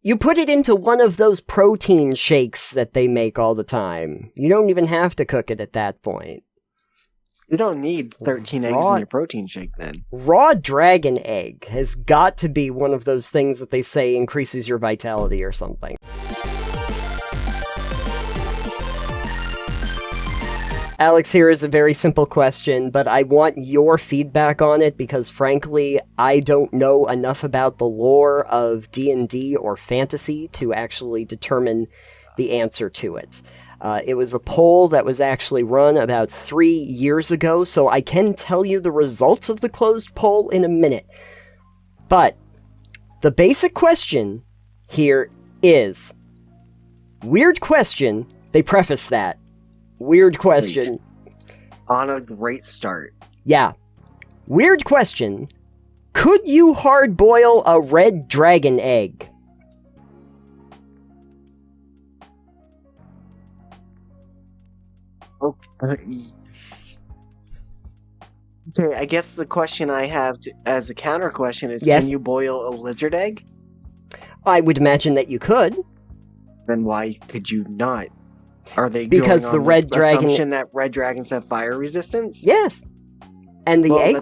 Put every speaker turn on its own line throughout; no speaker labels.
You put it into one of those protein shakes that they make all the time. You don't even have to cook it at that point.
You don't need 13 eggs in your protein shake then.
Raw dragon egg has got to be one of those things that they say increases your vitality or something. Alex, here is a very simple question, but I want your feedback on it because, frankly, I don't know enough about the lore of D&D or fantasy to actually determine the answer to it. It was a poll that was actually run about 3 years ago, so I can tell you the results of the closed poll in a minute. But the basic question here is... Weird question. They preface that. Weird question.
On a great start.
Yeah. Weird question. Could you hard boil a red dragon egg?
Okay, I guess the question I have as a counter question is,
yes?
Can you boil a lizard egg?
I would imagine that you could.
Then why could you not? Are they
because
going
the
on
red dragon
assumption that red dragons have fire resistance?
Yes, and the egg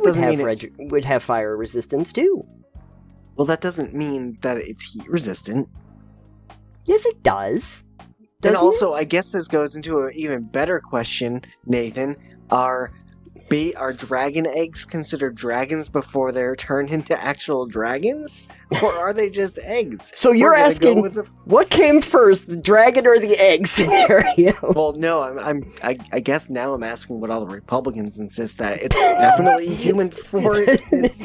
would have fire resistance too.
Well, that doesn't mean that it's heat resistant.
Yes, it does.
And also, I guess this goes into an even better question, Nathan. Are dragon eggs considered dragons before they're turned into actual dragons? Or are they just eggs?
So you're asking, what came first, the dragon or the egg scenario?
Well, no, I guess now I'm asking what all the Republicans insist that it's definitely human before it's...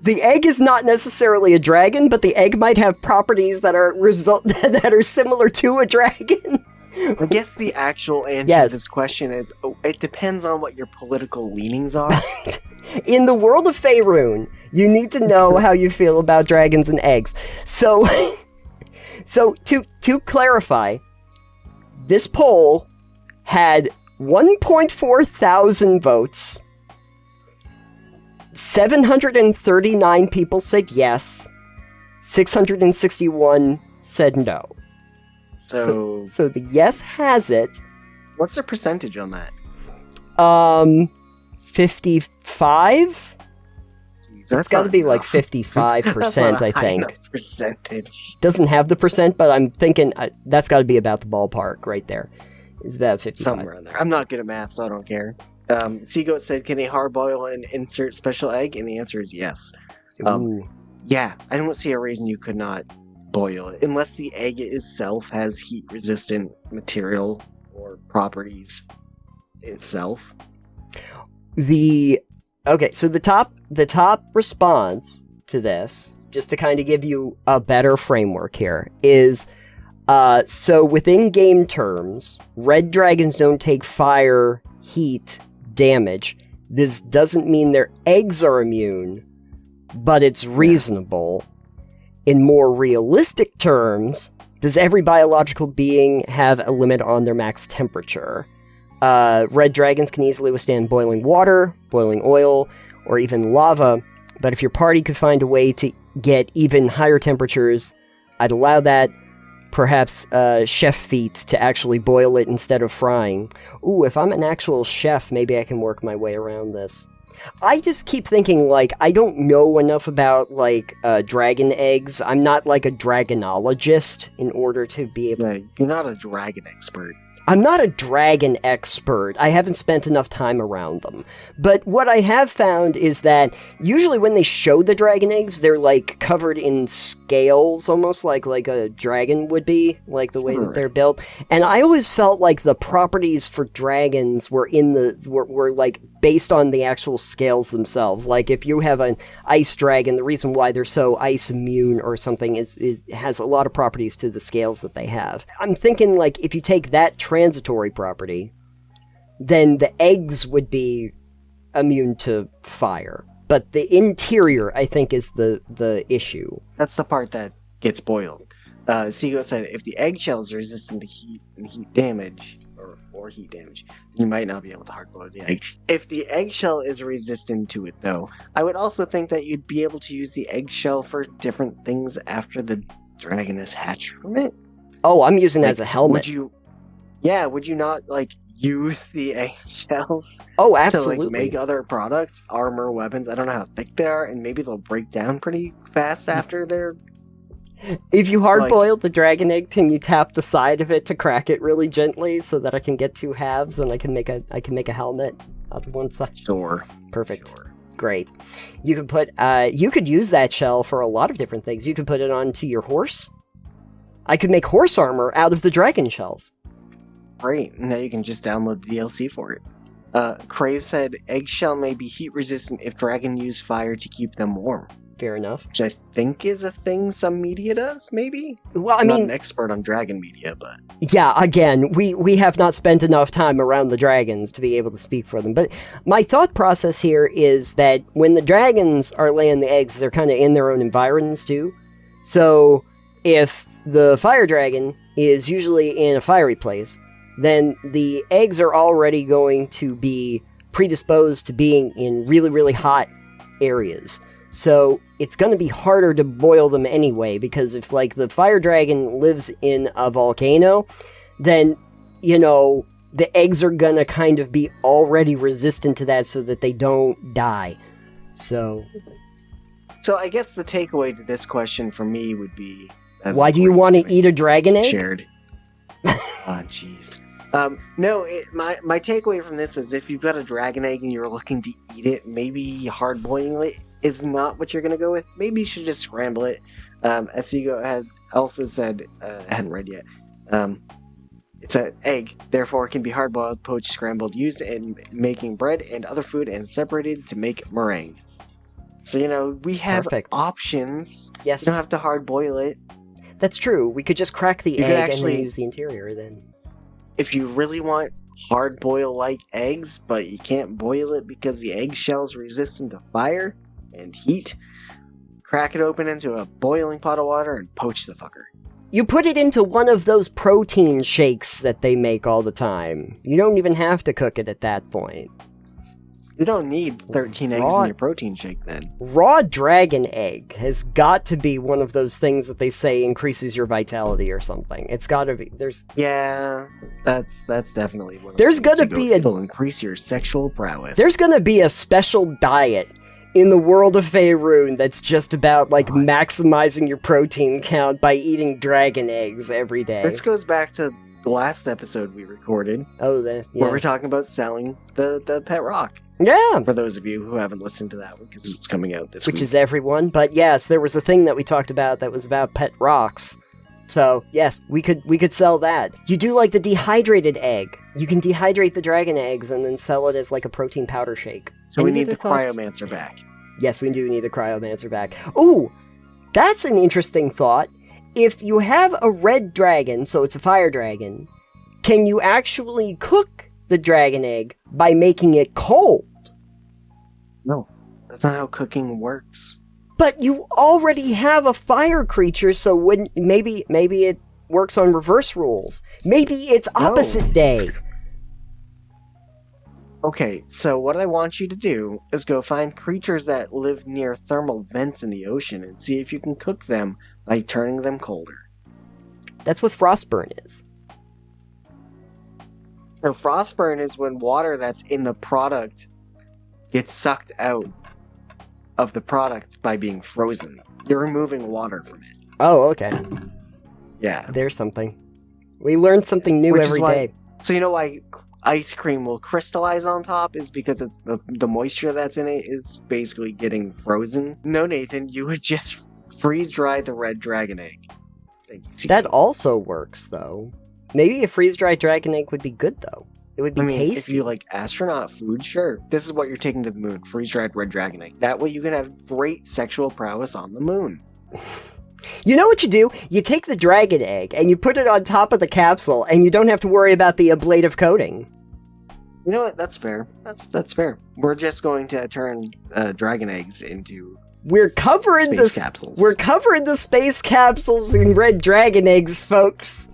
The egg is not necessarily a dragon, but the egg might have properties that are that are similar to a dragon.
I guess the actual answer to this question is, it depends on what your political leanings are.
In the world of Faerun, you need to know how you feel about dragons and eggs. So to clarify, this poll had 1.4 thousand votes. 739 people said yes. 661 said no. So the yes has it.
What's the percentage on that?
55? It's got to be like 55%, I think.
Percentage.
Doesn't have the percent, but I'm thinking that's got to be about the ballpark right there. It's about 55.
Somewhere in there. I'm not good at math, so I don't care. Seagoat said, can a hard boil and insert special egg? And the answer is yes. Yeah, I don't see a reason you could not boil it, unless the egg itself has heat-resistant material or properties itself.
Okay, so the top response to this, just to kind of give you a better framework here, is so within game terms, red dragons don't take fire, heat, damage. This doesn't mean their eggs are immune, but it's reasonable. In more realistic terms, does every biological being have a limit on their max temperature? Red dragons can easily withstand boiling water, boiling oil, or even lava, but if your party could find a way to get even higher temperatures, I'd allow that. Perhaps chef feat to actually boil it instead of frying. Ooh, if I'm an actual chef, maybe I can work my way around this. I just keep thinking, like, I don't know enough about, like, dragon eggs. I'm not, like, a dragonologist in order to be able...
Yeah, you're not a dragon expert.
I'm not a dragon expert. I haven't spent enough time around them. But what I have found is that usually when they show the dragon eggs, they're like covered in scales, almost like a dragon would be, like the way that they're built. And I always felt like the properties for dragons were were like based on the actual scales themselves. Like if you have an ice dragon, the reason why they're so ice immune or something is has a lot of properties to the scales that they have. I'm thinking like if you take that transitory property, then the eggs would be immune to fire. But the interior, I think, is the issue.
That's the part that gets boiled. Seago said, if the eggshell is resistant to heat and heat damage, or heat damage, you might not be able to hard boil the egg. If the eggshell is resistant to it, though, I would also think that you'd be able to use the eggshell for different things after the Dragoness hatch from it?
Oh, I'm using it
Like,
as a helmet.
Would you not like use the eggshells
Oh,
to
absolutely.
like make other products, armor, weapons? I don't know how thick they are, and maybe they'll break down pretty fast after they're.
If you hard
like-
boil the dragon egg, can you tap the side of it to crack it really gently so that I can get 2 halves and I can make a helmet out of one side?
Sure.
Perfect.
Sure.
Great. You could put you could use that shell for a lot of different things. You could put it onto your horse. I could make horse armor out of the dragon shells.
Great. Now you can just download the DLC for it. Crave said eggshell may be heat resistant if dragon use fire to keep them warm,
Fair enough.
which I think is a thing some media does. Maybe.
Well, I
I'm not
mean,
an expert on dragon media, but
yeah, again, we have not spent enough time around the dragons to be able to speak for them. But my thought process here is that when the dragons are laying the eggs, they're kind of in their own environs too. So if the fire dragon is usually in a fiery place, then the eggs are already going to be predisposed to being in really, really hot areas. So it's going to be harder to boil them anyway, because if, like, the fire dragon lives in a volcano, then, you know, the eggs are going to kind of be already resistant to that so that they don't die. So
I guess the takeaway to this question for me would be,
why do you want to eat a dragon egg?
shared? Ah, jeez. No, my takeaway from this is if you've got a dragon egg and you're looking to eat it, maybe hard boiling it is not what you're going to go with. Maybe you should just scramble it. Esigo had also said, I hadn't read yet, it's an egg, therefore can be hard boiled, poached, scrambled, used in making bread and other food, and separated to make meringue. So, you know, we have
Perfect.
options.
Yes,
You don't have to hard boil it.
that's true. We could just crack the
You could
egg and
actually-
then use the interior then.
If you really want hard boil like eggs, but you can't boil it because the eggshell's resistant to fire and heat, crack it open into a boiling pot of water and poach the fucker.
You put it into one of those protein shakes that they make all the time. You don't even have to cook it at that point.
You don't need 13 eggs
Raw-
in your protein shake then.
Raw dragon egg has got to be one of those things that they say increases your vitality or something. It's got to be.
Yeah, that's definitely one of the
There's
things
gonna
to
be
go-
a-
It'll increase your sexual prowess.
There's gonna be a special diet in the world of Faerun that's just about, like, maximizing your protein count by eating dragon eggs every day.
This goes back to the last episode we recorded,
Oh,
where
yeah.
we're talking about selling the pet rock.
Yeah,
For those of you who haven't listened to that one, because it's coming out this
which
week.
is everyone. But yes, there was a thing that we talked about that was about pet rocks. So yes, we could sell that. You do like the dehydrated egg. You can dehydrate the dragon eggs and then sell it as like a protein powder shake.
So we
Any
need
other
the
thoughts?
cryomancer back.
Yes, we do need the cryomancer back. Ooh, that's an interesting thought. If you have a red dragon, so it's a fire dragon, can you actually cook the dragon egg by making it cold?
No, that's not how cooking works.
But you already have a fire creature, so when maybe it works on reverse rules. Maybe it's
No.
opposite day.
Okay, so what I want you to do is go find creatures that live near thermal vents in the ocean and see if you can cook them by turning them colder.
That's what frostburn is.
So frostburn is when water that's in the product gets sucked out of the product by being frozen. You're removing water from it.
Oh, okay.
Yeah.
There's something. We learn something new
Which is
every
why-
day.
So you know why ice cream will crystallize on top is because it's the moisture that's in it is basically getting frozen. No, Nathan, you would just freeze dry the red dragon egg. Thank you. See,
That also works, though. Maybe a freeze-dried dragon egg would be good, though. It would be
I mean, if
tasty.
you like astronaut food, sure. This is what you're taking to the moon: freeze-dried red dragon egg. That way, you can have great sexual prowess on the moon.
You know what you do? You take the dragon egg and you put it on top of the capsule, and you don't have to worry about the ablative coating.
You know what? That's fair. That's fair. We're just going to turn dragon eggs into
We're covering
space
the
capsules.
We're covering the space capsules in red dragon eggs, folks.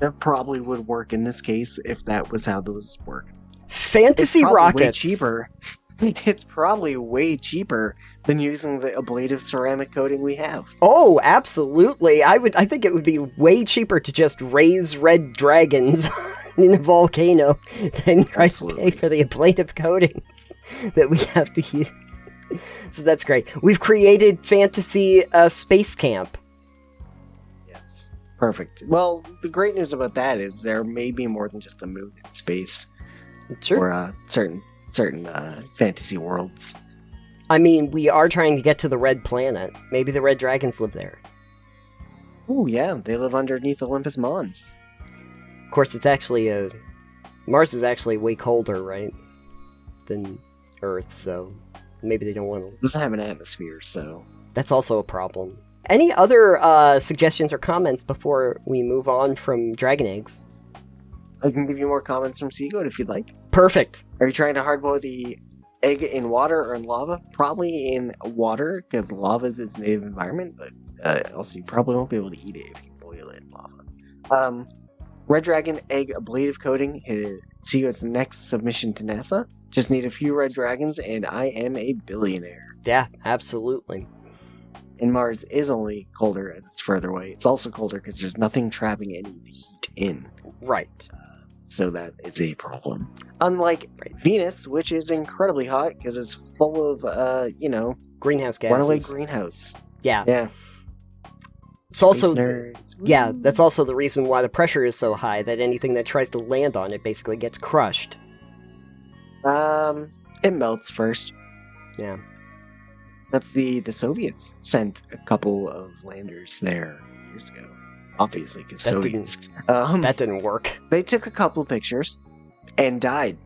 That probably would work in this case if that was how those work.
Fantasy
It's probably
rockets.
way cheaper. It's probably way cheaper than using the ablative ceramic coating we have.
Oh, absolutely. I think it would be way cheaper to just raise red dragons in a volcano than try to pay for the ablative coatings that we have to use. So that's great. We've created fantasy space camp.
Yes. Perfect. Well, the great news about that is there may be more than just the moon in space.
Sure.
Or certain fantasy worlds.
I mean, we are trying to get to the red planet. Maybe the red dragons live there.
Ooh, yeah, they live underneath Olympus Mons.
Of course, it's actually Mars is actually way colder, right, than Earth, so maybe they don't want to...
It doesn't have an atmosphere, so...
That's also a problem. Any other suggestions or comments before we move on from dragon eggs?
I can give you more comments from Seagoat if you'd like.
Perfect.
Are you trying to hardboil the egg in water or in lava? Probably in water, because lava is its native environment, but also you probably won't be able to eat it if you boil it in lava. Red Dragon egg ablative coating is Seagoat's next submission to NASA. Just need a few red dragons and I am a billionaire.
Yeah, absolutely.
And Mars is only colder as it's further away. It's also colder because there's nothing trapping any of the heat in.
Right.
So that is a problem. Unlike Venus, which is incredibly hot because it's full of,
greenhouse gases.
Runaway greenhouse.
Yeah.
Yeah.
It's also,
nerds.
yeah, that's also the reason why the pressure is so high that anything that tries to land on it basically gets crushed.
It melts first.
Yeah.
That's the Soviets sent a couple of landers there years ago. Obviously, because Soviets.
That didn't work.
They took a couple pictures and died.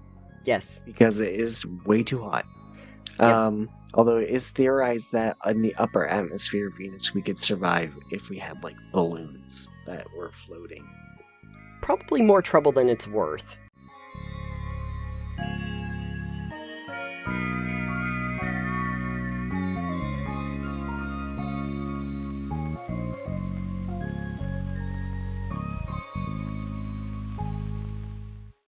Yes.
Because it is way too hot.
Yep.
Although it is theorized that in the upper atmosphere of Venus we could survive if we had like balloons that were floating.
Probably more trouble than it's worth.